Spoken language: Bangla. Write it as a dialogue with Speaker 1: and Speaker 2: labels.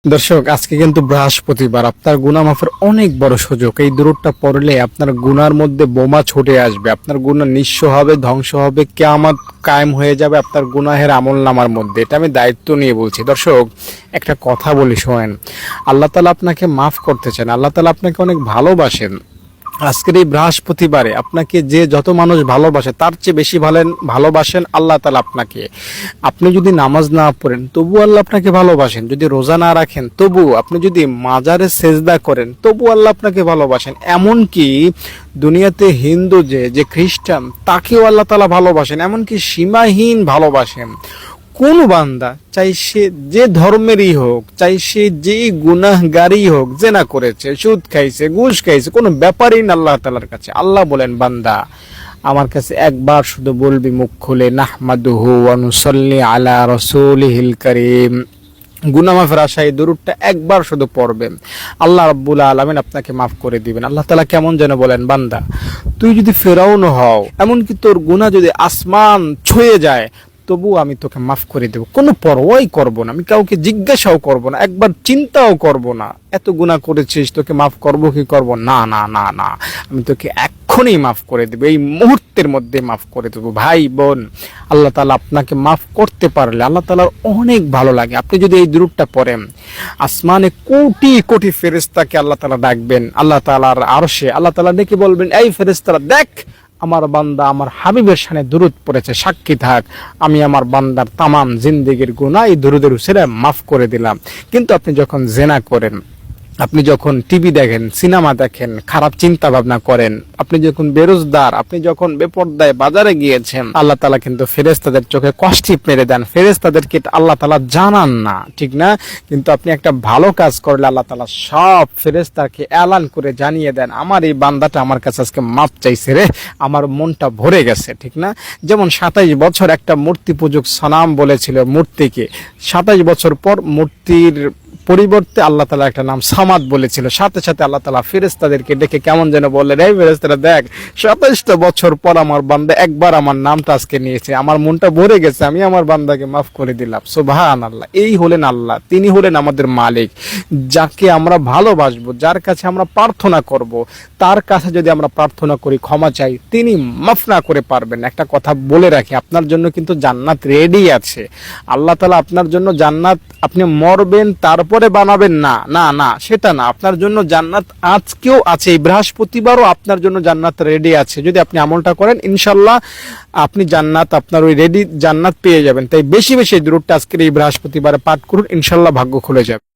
Speaker 1: দর্শক, আজকে কিন্তু বৃহস্পতিবার। আপনার গুনাহ মাফের অনেক বড় সুযোগ। এই দরুদটা পড়লে আপনার গুনার মধ্যে বোমা ছুটে আসবে, আপনার গুনাহ নিঃস্ব হবে, ধ্বংস হবে, কিয়ামত কায়েম হয়ে যাবে আপনার গুনাহের আমলনামার মধ্যে। এটা আমি দায়িত্ব নিয়ে বলছি। দর্শক, একটা কথা বলি শোনেন। আল্লাহ তাআলা আপনাকে মাফ করতে চান, আল্লাহ তাআলা আপনাকে অনেক ভালোবাসেন। আজকের এই বৃহস্পতিবারে আপনাকে যে যত মানুষ ভালোবাসে তার চেয়ে বেশি ভালোবাসেন আল্লাহ তাআলা আপনাকে। আপনি যদি নামাজ না পড়েন তবু আল্লাহ আপনাকে ভালোবাসেন, যদি রোজা না রাখেন তবু, আপনি যদি মাজারে সেজদা করেন তবু আল্লাহ আপনাকে ভালোবাসেন। এমনকি দুনিয়াতে হিন্দু যে খ্রিস্টান তাকেও আল্লাহ তাআলা ভালোবাসেন, এমনকি সীমাহীন ভালোবাসেন। কোন বান্দা, চাই সে যে ধর্মেরই হোক, চাই সে যে গুনাহগারই হোক, জেনা করেছে, সুদ খাইছে, ঘুষ খাইছে, কোনো ব্যাপারই না আল্লাহ তাআলার কাছে। আল্লাহ বলেন, বান্দা আমার কাছে একবার শুধু বলবি মুখ খুলে, নাহমাদুহু ওয়া নুসাল্লি আলা রাসূলিহিল কারীম। গুনাহ মাফের আশায় দরুদটা একবার শুধু পড়বেন, আল্লাহ রাব্বুল আলামিন আপনাকে মাফ করে দিবেন। আল্লাহ তাআলা কেমন যেন বলেন, বান্দা তুই যদি ফেরাউন হও, এমনকি তোর গুনাহ যদি আসমান ছুঁয়ে যায়, তবু আমি তোকে মাফ করে দেব, কোনো পরোয়াই করব না, আমি কাউকে জিজ্ঞাসাও করব না, একবার চিন্তাও করব না। এত গুনাহ করেছিস, তোকে মাফ করব কি করব না, না না না, আমি তোকে এক্ষুনি মাফ করে দেব, এই মুহূর্তের মধ্যে মাফ করে দেব। ভাই বোন, আল্লাহ তাআলা আপনাকে মাফ করতে পারলে আল্লাহ তাআলার অনেক ভালো লাগে। আপনি যদি এই দুরূদটা পড়েন, আসমানে কোটি কোটি ফেরেশতাকে আল্লাহ তাআলা ডাকবেন, আল্লাহ তাআলার আরশে আল্লাহ তাআলা ডেকে বলবেন, এই ফেরেশতারা দেখ, আমার বান্দা আমার হাবিবের শানে দুরূদ পড়েছে, সাক্ষী থাক, আমি আমার বান্দার তামাম জিন্দেগির গুনাহ এই দুরূদের উসিলায় মাফ করে দিলাম। কিন্তু আপনি যখন জেনা করেন, আপনি যখন টিভি দেখেন, সিনেমা দেখেন, খারাপ চিন্তা ভাবনা করেন, আপনি যখন বেরোজগার, আপনি যখন বেপরদায় বাজারে গিয়েছেন, আল্লাহ তাআলা কিন্তু ফেরেশতাদের চোখে কষ্টিপ মেরে দেন, ফেরেশতাদেরকে আল্লাহ তাআলা জানান না, ঠিক না? কিন্তু আপনি একটা ভালো কাজ করলে আল্লাহ তাআলা সব ফেরেশতাকে এলান করে জানিয়ে দেন, আমার এই বান্দাটা আমার কাছে আজকে মাপ চাইছে রে, আমার মনটা ভরে গেছে, ঠিক না? যেমন 27 বছর একটা মূর্তি পূজক সনাম বলেছিল মূর্তিকে, 27 বছর পর মূর্তির পরিবর্তে আল্লাহ তাআলা একটা নাম সামাদ বলেছিল। সাথে সাথে আল্লাহ তাআলা ফেরেশতাদেরকে ডেকে কেমন যেন বললেন, এই ফেরেশতারা দেখ, 27টা বছর পর আমার বান্দা একবার আমার নামটা আজকে নিয়েছে, আমার মনটা ভরে গেছে, আমি আমার বান্দাকে মাফ করে দিলাম। সুবহানাল্লাহ। এই হলেন আল্লাহ, তিনি হলেন আমাদের মালিক, যাকে আমরা ভালোবাসবো, যার কাছে আমরা প্রার্থনা করব, তার কাছে যদি আমরা প্রার্থনা করি, ক্ষমা চাই, তিনি মাফ না করে পারবেন। একটা কথা বলে রাখি, আপনার জন্য কিন্তু জান্নাত রেডি আছে। আল্লাহ তাআলা আপনার জন্য জান্নাত, আপনি মরবেন তারপরে বানাবেন না, না না, সেটা না। আপনার জন্য জান্নাত আজকেও আছে, এই বৃহস্পতিবারও আপনার জন্য জান্নাত রেডি আছে। যদি আপনি আমলটা করেন, ইনশাআল্লাহ আপনি জান্নাত, আপনার ওই রেডি জান্নাত পেয়ে যাবেন। তাই বেশি বেশি দরুদটা আজকের এই বৃহস্পতিবারে পাঠ করুন, ইনশাআল্লাহ ভাগ্য খুলে যাবে।